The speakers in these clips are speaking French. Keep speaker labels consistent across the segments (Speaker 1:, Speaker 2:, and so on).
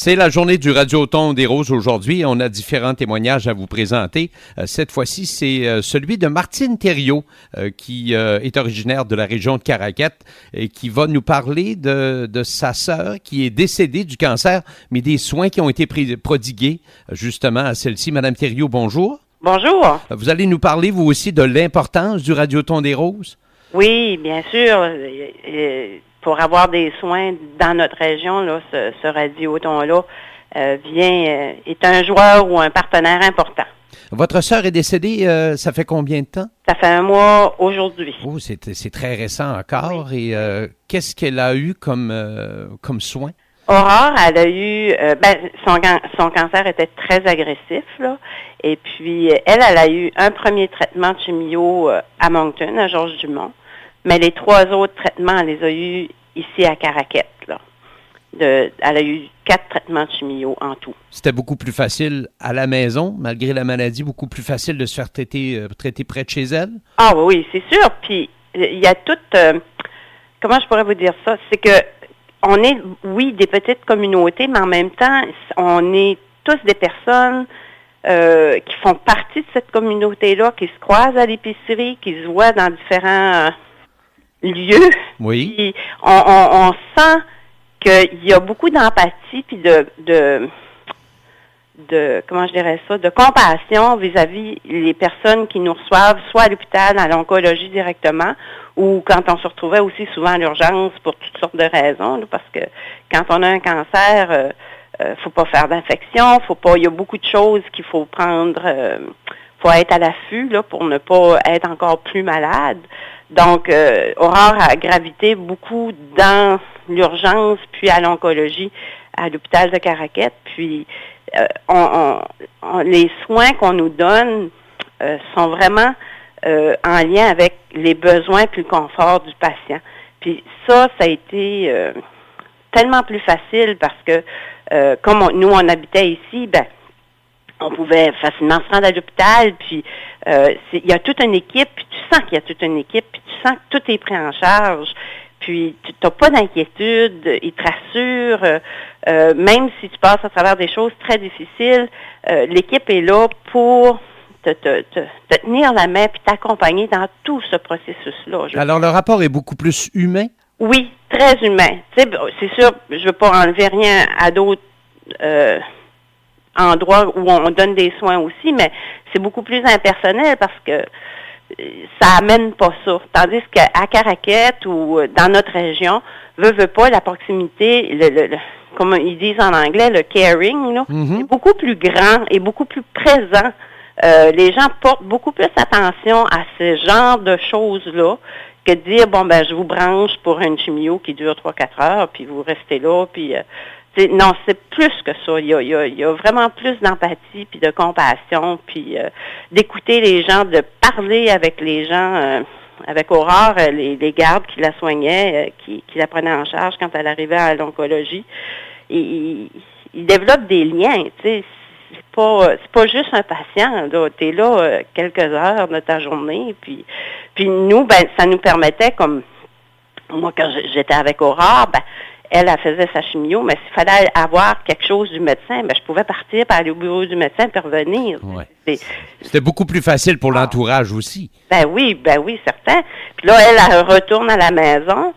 Speaker 1: C'est la journée du Radioton des Roses aujourd'hui. On a différents témoignages à vous présenter. Cette fois-ci, c'est celui de Martine Thériault, qui est originaire de la région de Caraquette et qui va nous parler de sa sœur qui est décédée du cancer, mais des soins qui ont été prodigués justement à celle-ci. Madame Thériault, bonjour.
Speaker 2: Bonjour.
Speaker 1: Vous allez nous parler, vous aussi, de l'importance du Radioton des Roses?
Speaker 2: Oui, bien sûr. Pour avoir des soins dans notre région, là, ce Radioton-là est un joueur ou un partenaire important.
Speaker 1: Votre sœur est décédée, ça fait combien de temps?
Speaker 2: Ça fait un mois aujourd'hui.
Speaker 1: Oh, c'est très récent encore.
Speaker 2: Oui.
Speaker 1: Et qu'est-ce qu'elle a eu comme soin?
Speaker 2: Aurore, elle a eu, son cancer était très agressif, là. Et puis, elle a eu un premier traitement de chimio à Moncton, à Georges-Dumont. Mais les 3 autres traitements, elle les a eus ici à Caraquette, là. Elle a eu 4 traitements de chimio en tout.
Speaker 1: C'était beaucoup plus facile à la maison, malgré la maladie, beaucoup plus facile de se faire traiter près de chez elle?
Speaker 2: Ah oui, c'est sûr. Puis, il y a comment je pourrais vous dire ça? C'est que on est, oui, des petites communautés, mais en même temps, on est tous des personnes qui font partie de cette communauté-là, qui se croisent à l'épicerie, qui se voient dans différents lieux.
Speaker 1: Oui.
Speaker 2: Puis on sent qu'il y a beaucoup d'empathie puis de comment je dirais ça, de compassion vis-à-vis les personnes qui nous reçoivent, soit à l'hôpital, à l'oncologie directement, ou quand on se retrouvait aussi souvent à l'urgence pour toutes sortes de raisons, là, parce que quand on a un cancer, faut pas faire d'infection, il y a beaucoup de choses qu'il faut prendre, faut être à l'affût là pour ne pas être encore plus malade. Donc, Aurore a gravité beaucoup dans l'urgence, puis à l'oncologie, à l'hôpital de Caraquette, puis les soins qu'on nous donne sont vraiment en lien avec les besoins puis le confort du patient. Puis ça a été tellement plus facile parce que comme nous, on habitait ici, on pouvait facilement se rendre à l'hôpital, puis il y a toute une équipe, puis tu sens qu'il y a toute une équipe, puis tu sens que tout est pris en charge, puis tu n'as pas d'inquiétude, ils te rassurent, même si tu passes à travers des choses très difficiles, l'équipe est là pour te tenir la main puis t'accompagner dans tout ce processus-là.
Speaker 1: Alors, le rapport est beaucoup plus humain?
Speaker 2: Oui, très humain. Tu sais, c'est sûr, je veux pas enlever rien à d'autres endroits où on donne des soins aussi, mais c'est beaucoup plus impersonnel parce que ça amène pas ça. Tandis qu'à Caraquette ou dans notre région, veut pas, la proximité, comme ils disent en anglais, le caring, là, est beaucoup plus grand et beaucoup plus présent. Les gens portent beaucoup plus attention à ce genre de choses-là que de dire, je vous branche pour une chimio qui dure 3-4 heures, puis vous restez là, puis... non, c'est plus que ça. Il y a vraiment plus d'empathie, puis de compassion, puis d'écouter les gens, de parler avec les gens. Avec Aurore, les gardes qui la soignaient, qui la prenaient en charge quand elle arrivait à l'oncologie, ils développent des liens, tu sais. C'est pas juste un patient, là. T'es là quelques heures de ta journée, puis nous, ça nous permettait, comme moi quand j'étais avec Aurore, elle faisait sa chimio, mais s'il fallait avoir quelque chose du médecin, je pouvais partir pour aller au bureau du médecin et revenir.
Speaker 1: Ouais. C'était beaucoup plus facile pour l'entourage aussi.
Speaker 2: Oui, certain. Puis là, elle retourne à la maison.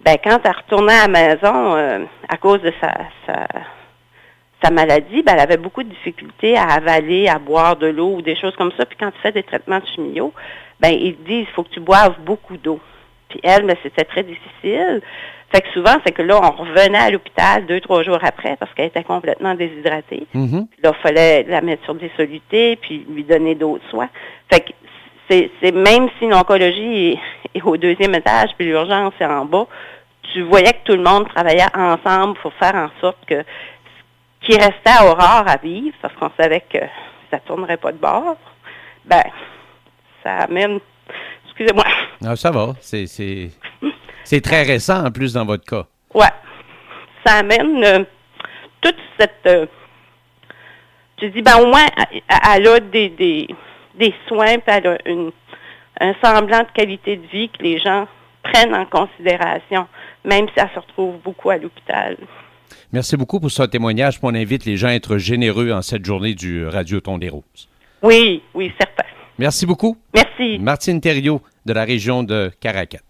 Speaker 2: Quand elle retournait à la maison, à cause de sa maladie, elle avait beaucoup de difficultés à avaler, à boire de l'eau ou des choses comme ça. Puis quand tu fais des traitements de chimio, ils te disent il faut que tu boives beaucoup d'eau. Puis elle, c'était très difficile. Fait que souvent, c'est que là, on revenait à l'hôpital 2-3 jours après parce qu'elle était complètement déshydratée. Puis là, il fallait la mettre sur des solutés puis lui donner d'autres soins. Fait que c'est même si l'oncologie est au 2e étage puis l'urgence est en bas, tu voyais que tout le monde travaillait ensemble pour faire en sorte que ce qui restait à Aurore à vivre, parce qu'on savait que ça tournerait pas de bord, ça amène... Excusez-moi.
Speaker 1: Non, ça va. C'est très récent, en plus, dans votre cas.
Speaker 2: Ouais. Ça amène toute cette... tu dis, au moins, elle a des soins, puis elle a un semblant de qualité de vie que les gens prennent en considération, même si elle se retrouve beaucoup à l'hôpital.
Speaker 1: Merci beaucoup pour ce témoignage. On invite les gens à être généreux en cette journée du Radioton des Roses.
Speaker 2: Oui, certain.
Speaker 1: Merci beaucoup.
Speaker 2: Merci.
Speaker 1: Martine Thériault de la région de Caraquette.